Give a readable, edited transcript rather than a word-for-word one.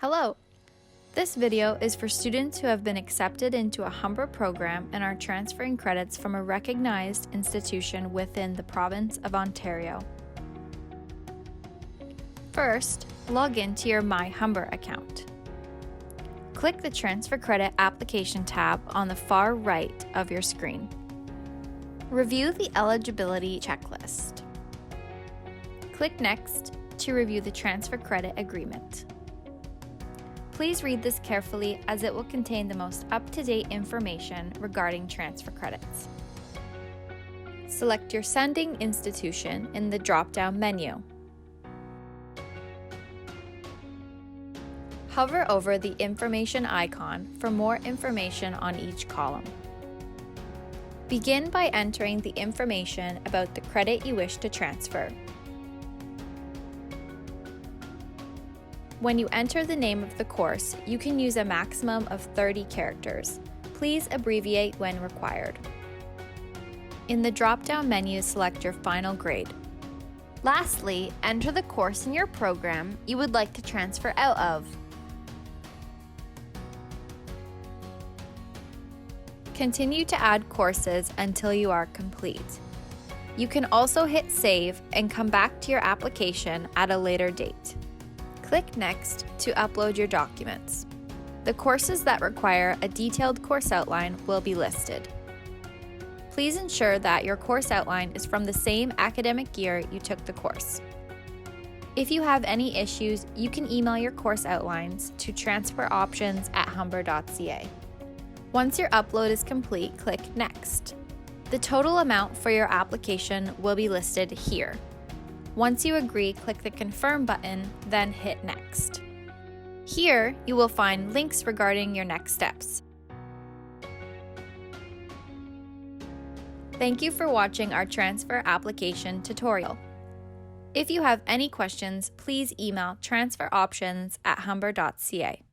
Hello! This video is for students who have been accepted into a Humber program and are transferring credits from a recognized institution within the province of Ontario. First, log in to your My Humber account. Click the Transfer Credit Application tab on the far right of your screen. Review the eligibility checklist. Click Next to review the Transfer Credit Agreement. Please read this carefully as it will contain the most up-to-date information regarding transfer credits. Select your sending institution in the drop-down menu. Hover over the information icon for more information on each column. Begin by entering the information about the credit you wish to transfer. When you enter the name of the course, you can use a maximum of 30 characters. Please abbreviate when required. In the drop-down menu, select your final grade. Lastly, enter the course in your program you would like to transfer out of. Continue to add courses until you are complete. You can also hit Save and come back to your application at a later date. Click Next to upload your documents. The courses that require a detailed course outline will be listed. Please ensure that your course outline is from the same academic year you took the course. If you have any issues, you can email your course outlines to transferoptions@humber.ca. Once your upload is complete, click Next. The total amount for your application will be listed here. Once you agree, click the Confirm button, then hit Next. Here, you will find links regarding your next steps. Thank you for watching our transfer application tutorial. If you have any questions, please email transferoptions@humber.ca.